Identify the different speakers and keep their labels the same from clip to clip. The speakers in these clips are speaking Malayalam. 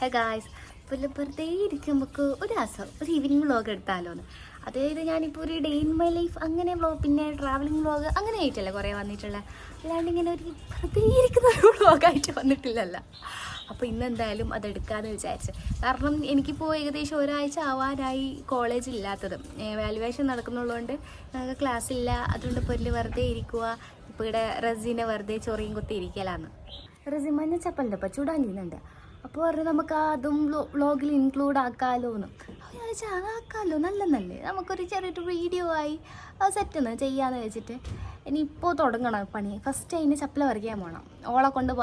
Speaker 1: ഹേ ഗായ്സ്, വെറുതെ ഇരിക്കുമ്പോൾ ഒരു രസം ഒരു ഈവനിങ് വ്ളോഗ് എടുത്താലോന്ന്. അതായത് ഞാനിപ്പോൾ ഒരു ഡേ ഇൻ മൈ ലൈഫ് അങ്ങനെ വ്ളോഗ്, പിന്നെ ട്രാവലിംഗ് വ്ളോഗ് അങ്ങനെ ആയിട്ടല്ല കുറേ വന്നിട്ടുള്ള, അല്ലാണ്ട് ഇങ്ങനെ ഒരു വെറുതെ ഇരിക്കുന്ന ഒരു വ്ളോഗായിട്ട് വന്നിട്ടില്ലല്ലോ. അപ്പോൾ ഇന്നെന്തായാലും അതെടുക്കാമെന്ന് വിചാരിച്ചു. കാരണം എനിക്കിപ്പോൾ ഏകദേശം ഒരാഴ്ച ആവാനായി കോളേജ് ഇല്ലാത്തത്. വാല്യുവേഷൻ നടക്കുന്നുള്ളതുകൊണ്ട് ഞങ്ങൾക്ക് ക്ലാസ് ഇല്ല. അതുകൊണ്ട് ഇപ്പോൾ വെറുതെ ഇരിക്കുക. ഇപ്പോൾ ഇവിടെ റസീനെ വെറുതെ ചൊറിയും കുത്തി ഇരിക്കലാന്ന്. റസി മഞ്ഞ ചപ്പലിൻ്റെ അപ്പം ചൂടാൻ ചെയ്യുന്നുണ്ട്. അപ്പോൾ പറഞ്ഞു നമുക്ക് അതും വ്ളോഗിൽ ഇൻക്ലൂഡ് ആക്കാമല്ലോ എന്ന്. അപ്പോൾ ഞാൻ വെച്ചാൽ അതാക്കാമല്ലോ, നല്ലതല്ലേ, നമുക്കൊരു ചെറിയൊരു വീഡിയോ ആയി സെറ്റൊന്ന് ചെയ്യാമെന്ന് വെച്ചിട്ട് ഇനിയിപ്പോൾ തുടങ്ങണം പണി. ഫസ്റ്റ് അതിന് ചപ്പല പറിക്കാൻ പോകണം. ഓളെ കൊണ്ട്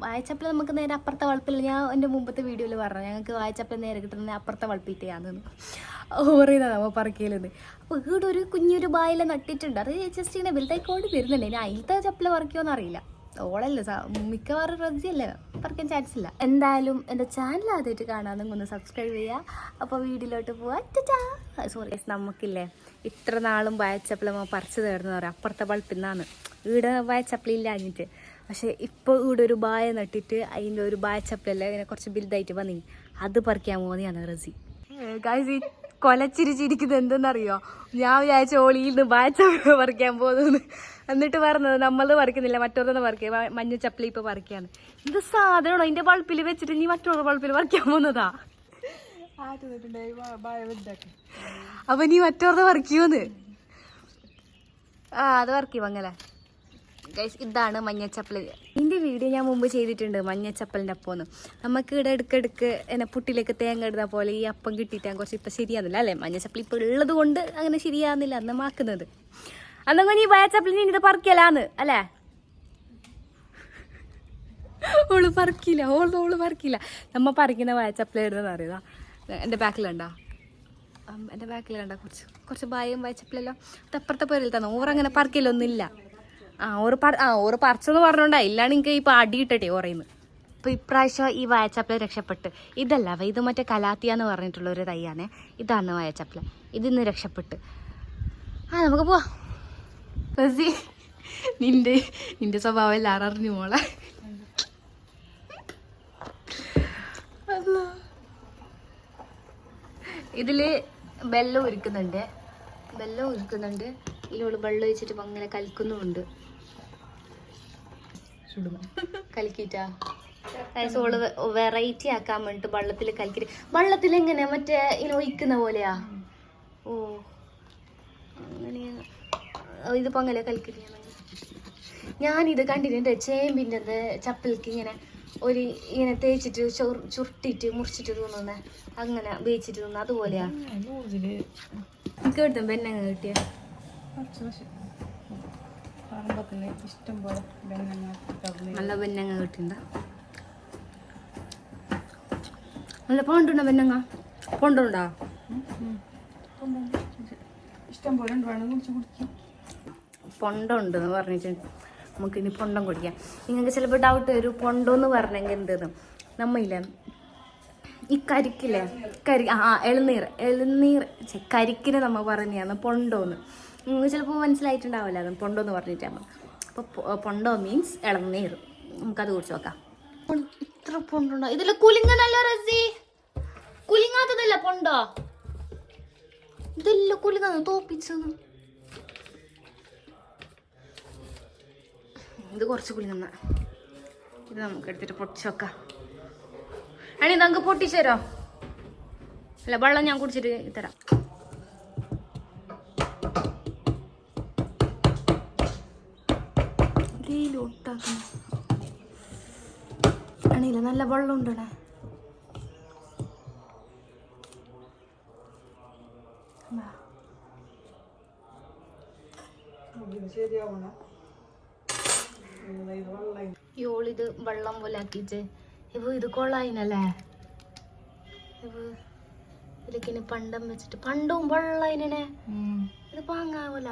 Speaker 1: വായച്ചപ്പല നമുക്ക് നേരെ അപ്പുറത്തെ വളപ്പിൽ, ഞാൻ എൻ്റെ മുമ്പത്തെ വീഡിയോയിൽ പറഞ്ഞു ഞങ്ങൾക്ക് വായച്ചപ്പല നേരെ കിട്ടുന്നത് അപ്പുറത്തെ വളപ്പിട്ടാന്ന് പറയുന്നത് നമ്മൾ പറിക്കലെന്ന്. അപ്പോൾ ഇവിടെ ഒരു കുഞ്ഞൊരു ബായില നട്ടിട്ടുണ്ട്. അത് ജസ്റ്റ് ഇങ്ങനെ വലുതായിക്കൊണ്ട് വരുന്നുണ്ട്. ഇനി അതിലത്തെ ചപ്പല പറിക്കുമോയെന്ന് അറിയില്ല. ഓളല്ലേ മിക്കവാറും റസിയല്ലേ, പറിക്കാൻ ചാൻസ് ഇല്ല. എന്തായാലും എൻ്റെ ചാനൽ ആദ്യമായിട്ട് കാണാൻ നിങ്ങൾ ഒന്ന് സബ്സ്ക്രൈബ് ചെയ്യുക. അപ്പോൾ വീഡിയോയിലോട്ട് പോവാ. സോറി, നമുക്കില്ലേ ഇത്ര നാളും വായച്ചപ്പല പറിച്ചു തരുന്ന പറയാം അപ്പുറത്തെ വളപ്പിന്നാന്ന്. ഇവിടെ വായച്ചപ്പല ഇല്ലാഞ്ഞിട്ട്. പക്ഷേ ഇപ്പോൾ ഇവിടെ ഒരു ബായ നട്ടിട്ട് അതിൻ്റെ ഒരു വായച്ചപ്പലല്ലേ ഇങ്ങനെ കുറച്ച് ബിൽഡായിട്ട് വന്നി, അത് പറിക്കാൻ പോകുന്നതാണ് റസി. ഗായ്സ്, ഈ കൊലച്ചിരിച്ചിരിക്കുന്നത് എന്തെന്നറിയോ? ഞാൻ വിചാരിച്ച ഓളിയിൽ നിന്ന് വായച്ചപ്പല പറിക്കാൻ പോകുന്നു. എന്നിട്ട് പറഞ്ഞത് നമ്മളത് പറിക്കുന്നില്ല, മറ്റൊരുന്ന് പറിക്കുക, മഞ്ഞ ചപ്പലി ഇപ്പോൾ പറിക്കാന്ന്. ഇത് സാധനമാണോ അതിൻ്റെ വളപ്പിൽ വെച്ചിട്ട് നീ മറ്റൊരു വളപ്പിൽ പറിക്കാൻ പോകുന്നതാ? അപ്പൊ നീ മറ്റൊരുന്ന് പറിക്കുമെന്ന്? അത് പറിക്കും അങ്ങനെ. ഗൈസ്, ഇതാണ് മഞ്ഞച്ചപ്പൽ. ഇതിൻ്റെ വീഡിയോ ഞാൻ മുമ്പ് ചെയ്തിട്ടുണ്ട്, മഞ്ഞച്ചപ്പലിൻ്റെ അപ്പമെന്ന്. നമുക്ക് ഇവിടെ എടുക്കെടുക്ക് എന്നെ പുട്ടിലേക്ക് തേങ്ങ ഇടുന്ന പോലെ ഈ അപ്പം കിട്ടിയിട്ടാൽ കുറച്ച് ഇപ്പം ശരിയാകുന്നില്ല അല്ലേ? മഞ്ഞച്ചപ്പൽ ഇപ്പോൾ ഉള്ളത് കൊണ്ട് അങ്ങനെ ശരിയാകുന്നില്ല അന്ന് മാക്കുന്നത്. അന്നൊക്കെ നീ വായച്ചപ്പൽ നീ ഇത് പറിക്കലാന്ന് അല്ലേ? ഓള് പറിക്കില്ല, ഓള് പറിക്കില്ല. നമ്മ പറിക്കുന്ന വായച്ചപ്പല ഇടുന്നതെന്ന് അറിയാം. എൻ്റെ ബാക്കിലുണ്ടോ? എൻ്റെ ബാക്കിലുണ്ടോ കുറച്ച് ബായും വായച്ചപ്പലല്ലോ. അത് അപ്പുറത്തെ പേരിൽ തന്നെ ഓറങ്ങനെ പറിക്കലൊന്നുമില്ല. ഓറ് പറിച്ചെന്ന് പറഞ്ഞോണ്ടാ, ഇല്ലാണ്ട് എനിക്ക് ഇപ്പം അടിയിട്ടെ ഓറയുന്നു. അപ്പോൾ ഇപ്രാവശ്യം ഈ വായച്ചപ്പല രക്ഷപ്പെട്ട്. ഇതല്ല, ഇത് മറ്റേ കലാത്തിയ എന്ന് പറഞ്ഞിട്ടുള്ള ഒരു തൈയാണേ. ഇതാണ് വായച്ചപ്പല. ഇതിന്ന് രക്ഷപ്പെട്ട്. നമുക്ക് പോവാം. റസി, നിന്റെ സ്വഭാവം എല്ലാവരും അറിഞ്ഞു മോളെ. ഇതില് വെള്ളം ഉരുക്കുന്നുണ്ട്. ഇതിലോട് വെള്ളം ഒഴിച്ചിട്ട് അങ്ങനെ കലിക്കുന്നുമുണ്ട്. കലക്കിട്ടാ ഓള് വെറൈറ്റി ആക്കാൻ വേണ്ടിട്ട് വെള്ളത്തിൽ കലക്കിട്ട്. വെള്ളത്തിൽ എങ്ങനെ മറ്റേ ഇങ്ങനെ ഒഴിക്കുന്ന പോലെയാ? ഓ അങ്ങനെയാ. ഇതിപ്പോ അങ്ങനെ കലക്കിട്ട് ഞാനിത് കണ്ടിട്ടുണ്ട്. ചേമ്പിൻ്റെ ചപ്പലിക്ക് ഇങ്ങനെ തേച്ചിട്ട് ചുരുട്ടിട്ട് മുറിച്ചിട്ട് തോന്നുന്നേ, അങ്ങനെ വേവിച്ചിട്ട് തോന്നുന്നു, അതുപോലെയാ. കേട്ടും ബെന്നങ്ങ കിട്ടിയ നല്ല ബെന്നങ്ങ കിട്ടിണ്ട. നല്ല പോണ്ടുണ്ടോ ബെന്നങ്ങ? പോണ്ടുണ്ടോ? ഇഷ്ടം പോലെ പൊണ്ടുണ്ടെന്ന് പറഞ്ഞിട്ടുണ്ട്. നമുക്കിനി പൊണ്ടം കുടിക്കാം. നിങ്ങൾക്ക് ചിലപ്പോൾ ഡൗട്ട് വരും, പൊണ്ടോന്ന് പറഞ്ഞെങ്കിൽ എന്തെന്ന്. നമ്മയില്ല ഈ കരിക്കില്ലേ, എളുനീർ കരിക്കിന് നമ്മൾ പറഞ്ഞാണ് പൊണ്ടോന്ന്. നിങ്ങൾക്ക് ചിലപ്പോൾ മനസ്സിലായിട്ടുണ്ടാവില്ല അത് പൊണ്ടോന്ന് പറഞ്ഞിട്ടാണ്. അപ്പോൾ പൊണ്ടോ മീൻസ് ഇളനീർ. നമുക്കത് കുടിച്ച് നോക്കാം. ഇത്ര പൊണ്ടുണ്ടോ ഇതിൽ? കുലിങ്ങനല്ല റസി, കുലിങ്ങാത്തതല്ല പൊണ്ടോ. ഇതെല്ലാം കുലിങ്ങാന്ന് തോപ്പിച്ചത്. ഇത് കുറച്ച് കുലിങ്ങുന്ന. ഇത് നമുക്ക് എടുത്തിട്ട് പൊട്ടിച്ച് വെക്കാം. അണി നമുക്ക് പൊട്ടിച്ചു തരോ? അല്ല, വെള്ളം ഞാൻ കുടിച്ചിട്ട് തരാം. അണിയില്ല, നല്ല വെള്ളം ഉണ്ടേ. യോളിത് വെള്ളം പോലെ ആക്കിയിട്ട് ഇത് കൊള്ളായിനല്ലേ. ഇതിലേക്കിന് പണ്ടം വെച്ചിട്ട് പണ്ടവും വെള്ളായിനെ. ഇത് പാങ്ങാവൂല.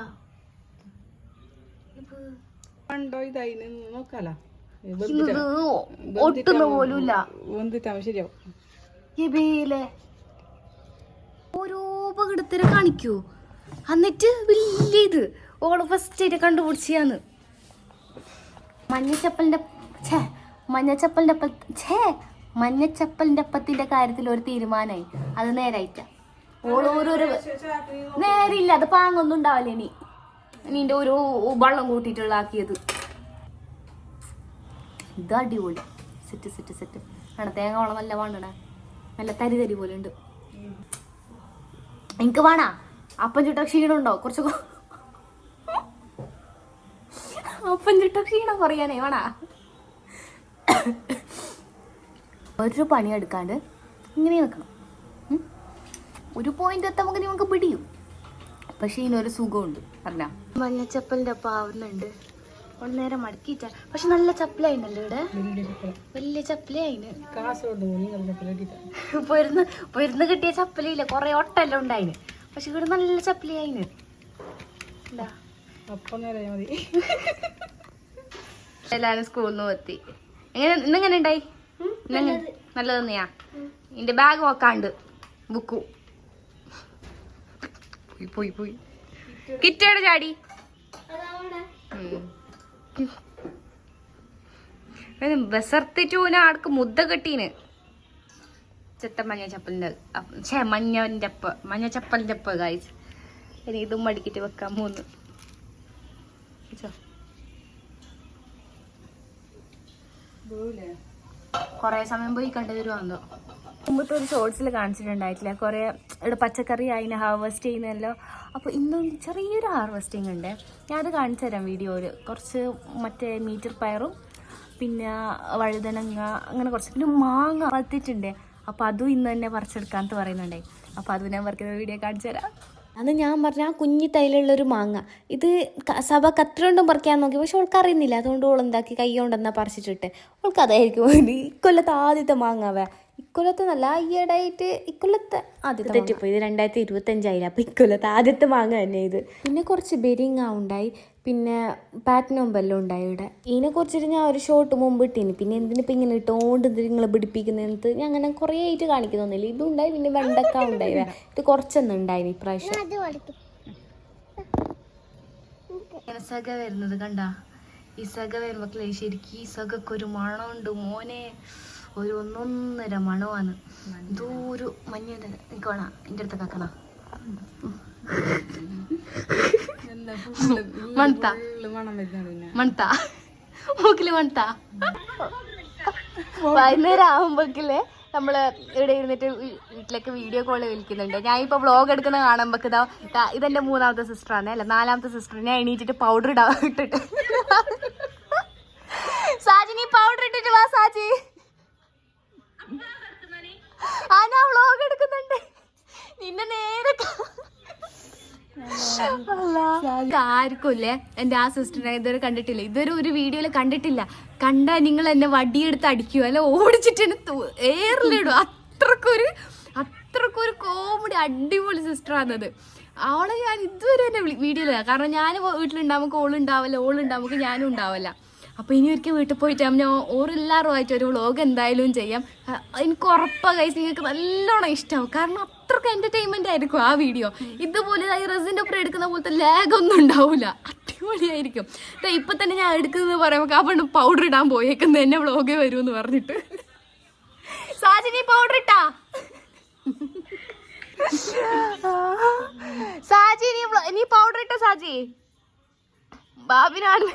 Speaker 2: പണ്ടോ ഇതായി നോക്കാലോ,
Speaker 1: ഒട്ടുന്ന പോലുമില്ല.
Speaker 2: ശരിയാവും.
Speaker 1: ഓരോ പകിടത്തിനെ കാണിക്കൂ. എന്നിട്ട് വലിയ ഇത് ഓള് ഫസ്റ്റ് ആയിട്ട് കണ്ടുപിടിച്ചാന്ന്. മഞ്ഞച്ചപ്പലിന്റെ മഞ്ഞച്ചപ്പലിന്റെ അപ്പത്തിന്റെ കാര്യത്തിൽ ഒരു തീരുമാനമായി. അത് നേരായിട്ട ഓരോരോ നേരില്ല. അത് പാങ്ങൊന്നും ഉണ്ടാവില്ല. ഇനി നിന്റെ ഒരു വെള്ളം കൂട്ടിയിട്ടുള്ള ആക്കിയത് ഇത് അടിപൊളി. സെറ്റ് സെറ്റ് സെറ്റ് ആണ്. തേങ്ങ വളം നല്ല വേണ്ടണേ. നല്ല തരി തരി പോലെ ഉണ്ട്. എനിക്ക് വേണാ അപ്പം ചുട്ട ക്ഷീണുണ്ടോ? കുറച്ച് അപ്പം ചുട്ട ക്ഷീണം പറയാനേ വേണാ. ഒരു പണിയെടുക്കാണ്ട് ഇങ്ങനെ നിൽക്കണം. ഒരു പോയിന്റ് എത്തുമ്പോൾ നമുക്ക് പിടിയും. പക്ഷെ ഇതിനൊരു സുഖമുണ്ട് അറിഞ്ഞാ. മഞ്ഞച്ചപ്പലിന്റെ ഒപ്പം ആവുന്നുണ്ട്. ഒരു നേരം മടക്കിയിട്ട. പക്ഷെ നല്ല ചപ്പലായിണ്ടല്ലോ ഇവിടെ. വലിയ ചപ്പലായിന്. പൊരുന്ന് കിട്ടിയ ചപ്പലയില്ല. കൊറേ ഒട്ടെല്ലാം ഉണ്ടായിന്. പക്ഷെ ഇവിടെ നല്ല ചപ്പലായിന്. എല്ലാരും സ്കൂളിൽ നിന്ന് എത്തി. ഇന്നെങ്ങനെ ഉണ്ടായി? നല്ല തന്നെയാ. നിന്റെ ബാഗ് നോക്കാണ്ട് ബുക്കു പോയി പോയി കിറ്റോട് ചാടി. ബസർത്തിട്ടൂന ആൾക്ക് മുദ്ദ കെട്ടീന്. മഞ്ഞച്ചപ്പലിന്റെ മഞ്ഞച്ചപ്പലിന്റെ ഒപ്പം ഗായ്സ്. ഇനി ഇതും മടിക്കിട്ട് വെക്കാൻ മൂന്ന് കൊറേ സമയം പോയി കണ്ടുവരുവാന്നോ. മുമ്പത്തെ ഒരു ഷോർട്സിൽ കാണിച്ചിട്ടുണ്ടായിട്ടില്ല. കുറെ ഇവിടെ പച്ചക്കറി അതിനെ ഹാർവെസ്റ്റ് ചെയ്യുന്നല്ലോ. അപ്പോൾ ഇന്നും ചെറിയൊരു ഹാർവെസ്റ്റിംഗ് ഉണ്ട്. ഞാനത് കാണിച്ചു തരാം വീഡിയോയിൽ. കുറച്ച് മറ്റേ മീറ്റർ പയറും പിന്നെ വഴുതനങ്ങ അങ്ങനെ കുറച്ച് പിന്നെ മാങ്ങ വളർത്തിയിട്ടുണ്ട്. അപ്പോൾ അതും ഇന്ന് തന്നെ പറിച്ചെടുക്കാമെന്ന് പറയുന്നുണ്ടായി. അപ്പോൾ അതും ഞാൻ പറിക്കുന്ന വീഡിയോ കാണിച്ചു തരാം. അന്ന് ഞാൻ പറഞ്ഞ ആ കുഞ്ഞി തൈലുള്ളൊരു മാങ്ങ ഇത് സഭ കത്തിരണ്ടും പറിക്കാൻ നോക്കി. പക്ഷെ അവൾക്ക് അറിയുന്നില്ല. അതുകൊണ്ട് ഓളെന്താക്കി കൈ കൊണ്ടെന്നാ പറിച്ചിട്ടിട്ട് അവൾക്ക് അതായിരിക്കും ഇക്കൊല്ലത്തെ ആദ്യത്തെ മാങ്ങാവേ. ഇക്കൊല്ലത്തെ നല്ല ഈയിടെയായിട്ട് ഇക്കൊല്ലത്തെ ആദ്യത്തെ തെറ്റിപ്പോയി. ഇത് 2025 അപ്പോൾ ഇക്കൊല്ലത്തെ ആദ്യത്തെ മാങ്ങ തന്നെ ഇത്. പിന്നെ കുറച്ച് ബെരിങ്ങ ഉണ്ടായി. പിന്നെ പാറ്റനോമ്പെല്ലാം ഉണ്ടായി ഇവിടെ. ഇതിനെ കുറിച്ചിട്ട് ഞാൻ ഒരു ഷോട്ട് മുമ്പ് ഇട്ടീന്. പിന്നെ എന്തിനിപ്പോൾ ഇങ്ങനെ ഇട്ടോണ്ട് നിങ്ങളെ പിടിപ്പിക്കുന്നത് ഞാൻ അങ്ങനെ കുറേ ആയിട്ട് കാണിക്കുന്നൊന്നുമില്ല. ഇതും ഉണ്ടായി. പിന്നെ വെണ്ടക്ക ഉണ്ടായി. ഇത് കുറച്ചൊന്നും ഉണ്ടായിന് ഇപ്രാവശ്യം. സക വരുന്നത് കണ്ട. ഈ സക വരുമ്പോൾ ശരിക്കും ഈ സകൊക്കെ ഒരു മണമുണ്ട് മോനെ. ഒരു ഒന്നൊന്നര മണമാണ്. ഇതൊരു മഞ്ഞയുടെ എനിക്ക് വേണ എൻ്റെ അടുത്ത് കാക്കണ മണത്താ മണത്താ മൂക്കില് മണത്താ. വൈകുന്നേരം ആകുമ്പോക്കില്ലേ നമ്മള് ഇവിടെ ഇരുന്നിട്ട് വീട്ടിലേക്ക് വീഡിയോ കോള് വിളിക്കുന്നുണ്ട്. ഞാൻ ഇപ്പൊ വ്ളോഗ് എടുക്കുന്ന കാണുമ്പോ ഇതെന്റെ 3ാമത്തെ സിസ്റ്ററാണ്. അല്ല 4ാമത്തെ സിസ്റ്റർ. ഞാൻ എണീറ്റിട്ട് പൗഡർ ഇട്ടിട്ട് സാജി നീ പൗഡർ ഇട്ടിട്ട് വാ സാജി. ആ ഞാൻ വ്ളോഗ് എടുക്കുന്നുണ്ട്. നിന്നെ നേരെ ആർക്കുമില്ലേ എന്റെ ആ സിസ്റ്ററിനെ ഇതുവരെ കണ്ടിട്ടില്ല. ഇതുവരെ ഒരു വീഡിയോയില് കണ്ടിട്ടില്ല. കണ്ടാ നിങ്ങൾ എന്നെ വടിയെടുത്ത് അടിക്കുക അല്ല ഓടിച്ചിട്ട് എന്നെ ഏറിലിടും. അത്രക്കൊരു കോമഡി അടിപൊളി സിസ്റ്ററാണത്. അവളെ ഞാൻ ഇതുവരെ എന്നെ വീഡിയോയില്ല. കാരണം ഞാൻ വീട്ടിലുണ്ടാവുമ്പോൾ ഓളുണ്ടാവുമ്പോൾ ഞാനും ഉണ്ടാവില്ല. അപ്പോൾ ഇനി ഒരിക്കൽ വീട്ടിൽ പോയിട്ട് ഞാൻ ഓരെല്ലാവരുമായിട്ട് ഒരു വ്ളോഗ് എന്തായാലും ചെയ്യാം. എനിക്ക് ഉറപ്പാണ് ഗൈസ് നിങ്ങൾക്ക് നല്ലോണം ഇഷ്ടമാവും. കാരണം അത്രയ്ക്ക് എൻ്റർടൈൻമെൻ്റ് ആയിരിക്കും ആ വീഡിയോ. ഇതുപോലെ ഈ റസിൻ്റെ ഒപ്പം എടുക്കുന്ന പോലത്തെ ലാഗൊന്നും ഉണ്ടാവില്ല. അടിപൊളിയായിരിക്കും. ഇപ്പം തന്നെ ഞാൻ എടുക്കുന്നത് പറയുമ്പോൾ ആ പെണ്ണ് പൗഡർ ഇടാൻ പോയേക്കുന്നത് എന്നെ വ്ളോഗേ വരുമെന്ന് പറഞ്ഞിട്ട്. സാജി നീ പൗഡർ ഇട്ടാ? സാജി നീ പൗഡർ ഇട്ട സാജി? ബാബിനാണ്.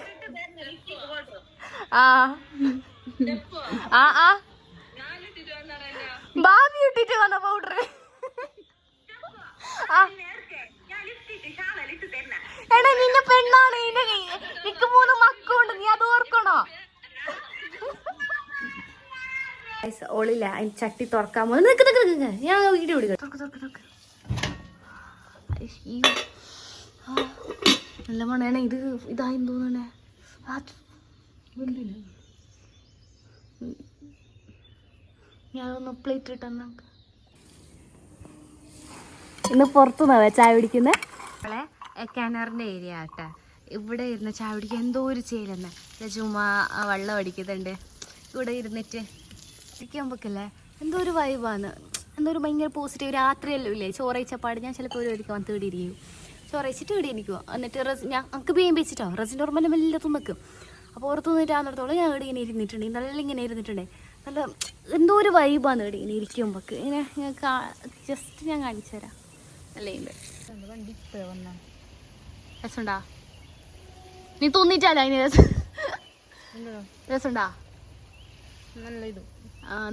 Speaker 1: ബാബി ഇട്ടിട്ട് വന്ന പൗഡർ. എടാ നിന്റെ പെണ്ണാണ്. നിനക്ക് 3 മക്കളുണ്ട്. നീ അത് ഓർക്കണോ? ഓളില്ല അതിന് ചട്ടി തുറക്കാൻ പോകുന്നത്. ഞാൻ വീഡിയോ എടുക്കാം. നല്ല മണേണേ. ഇതായെന്ന് തോന്നണേ. ഞാനൊന്ന് പ്ലേറ്റ് ഇട്ടെന്ന്. ഇന്ന് പുറത്തുനിന്നാ ചായ പിടിക്കുന്നത്. നമ്മളെ കിണറിൻ്റെ ഏരിയ ആട്ടെ. ഇവിടെ ഇരുന്ന് ചായ പിടിക്കുക എന്തോ ഒരു ചെയ്യലെന്നെ. ചുമ്മാ വെള്ളം അടിക്കുന്നുണ്ട്. ഇവിടെ ഇരുന്നിട്ട് ഇരിക്കുമ്പോഴല്ലേ എന്തോ ഒരു വൈബാണ്. എന്തോ ഒരു ഭയങ്കര പോസിറ്റീവ്. രാത്രിയല്ലോ ഇല്ലേ ചോറയിച്ചപ്പാട് ഞാൻ ചിലപ്പോൾ ഒരു വരിക്കാൻ തേടിയിരിക്കും. ചോറയിച്ചിട്ട് ഇവിടെ എനിക്കുമോ എന്നിട്ട് ഞാൻ നമുക്ക് ബേം വെച്ചിട്ടോ റസിൻ്റെ ഓർമ്മ വലിയ തുന്നക്കും. അപ്പോൾ ഓർത്ത് നിന്നിട്ട് ആന്നിടത്തോളം ഞാൻ ഇവിടെ ഇങ്ങനെ ഇരുന്നിട്ടുണ്ട്. നല്ല ഇങ്ങനെ ഇരുന്നിട്ടുണ്ടേ. നല്ല എന്തോ ഒരു വൈബാണ് ഇവിടെ ഇങ്ങനെ ഇരിക്കുമ്പോൾ ഇങ്ങനെ ജസ്റ്റ് ഞാൻ കാണിച്ചു തരാം. അല്ലേ ഉണ്ട് രസമുണ്ടാ? നീ തോന്നിയിട്ടല്ല അതിന് രസമുണ്ടാ?
Speaker 2: നല്ല ഇത്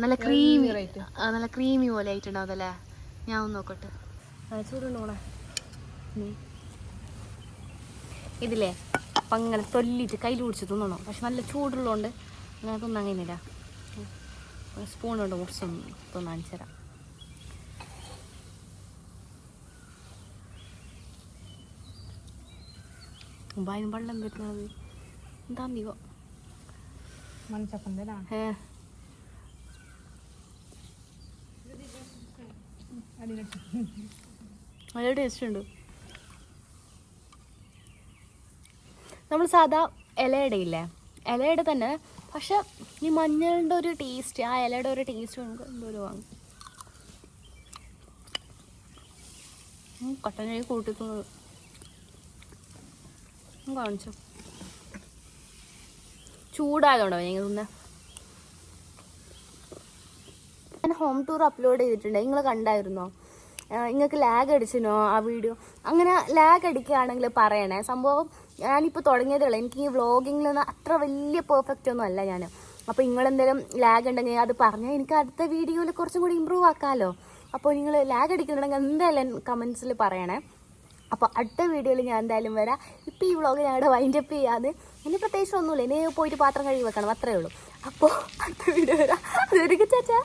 Speaker 1: നല്ല ക്രീമി നല്ല ക്രീമി പോലെ ആയിട്ടുണ്ടാവും അല്ലേ? ഞാൻ ഒന്ന് നോക്കട്ടെ. ചൂടുണ്ടോണേ ഇതില്ലേ അപ്പം അങ്ങനെ തൊല്ലിയിട്ട് കയ്യിൽ പിടിച്ച് തിന്നണോ? പക്ഷെ നല്ല ചൂടുള്ളതുകൊണ്ട് അങ്ങനെ തിന്നാൻ കഴിഞ്ഞില്ല. സ്പൂൺ കൊണ്ട് കുറച്ചൊന്ന് തിന്നാൻ തരാം. ഭയം വെള്ളം വരുന്നത് എന്താ നീവോ
Speaker 2: മൺചപ്പന്തലാ
Speaker 1: നല്ല ടേസ്റ്റ് ഉണ്ട്. നമ്മൾ സാധാ ഇലയുടെ ഇല്ലേ, ഇലയുടെ തന്നെ, പക്ഷെ ഈ മഞ്ഞളുടെ ഒരു ടേസ്റ്റ്, ആ ഇലയുടെ ഒരു ടേസ്റ്റ് നമുക്ക് എന്തോരം വാങ്ങും. കട്ടൻ ചായ കൂട്ടിക്കുന്നത് കാണിച്ചു. ചൂടായതുകൊണ്ടോ ഞങ്ങൾ തിന്നെ. ഞാൻ ഹോം ടൂർ അപ്ലോഡ് ചെയ്തിട്ടുണ്ട്, നിങ്ങൾ കണ്ടായിരുന്നോ? നിങ്ങൾക്ക് ലാഗ് അടിച്ചിനോ ആ വീഡിയോ? അങ്ങനെ ലാഗ് അടിക്കുകയാണെങ്കിൽ പറയണേ. സംഭവം ഞാനിപ്പോൾ തുടങ്ങിയതേ ഉള്ളൂ. എനിക്ക് ഈ വ്ളോഗിങ്ങിലൊന്നും അത്ര വലിയ പെർഫെക്റ്റ് ഒന്നും അല്ല ഞാൻ. അപ്പോൾ നിങ്ങളെന്തെങ്കിലും ലാഗ് ഉണ്ടെങ്കിൽ അത് പറഞ്ഞാൽ എനിക്ക് അടുത്ത വീഡിയോയിൽ കുറച്ചും കൂടി ഇമ്പ്രൂവ് ആക്കാമല്ലോ. അപ്പോൾ നിങ്ങൾ ലാഗ് അടിക്കുന്നുണ്ടെങ്കിൽ എന്തായാലും കമൻസിൽ പറയണേ. അപ്പോൾ അടുത്ത വീഡിയോയിൽ ഞാൻ എന്തായാലും വരാം. ഇപ്പോൾ ഈ വ്ളോഗ് ഞങ്ങളുടെ വൈൻഡപ്പ് ചെയ്യാതെ ഇനി പ്രത്യേകിച്ച് ഒന്നുമില്ല. ഇനി പോയിട്ട് പാത്രം കഴുകി വെക്കണം, അത്രയേ ഉള്ളൂ. അപ്പോൾ അടുത്ത വീഡിയോ വരാം. അതൊരു ചാച്ചാ.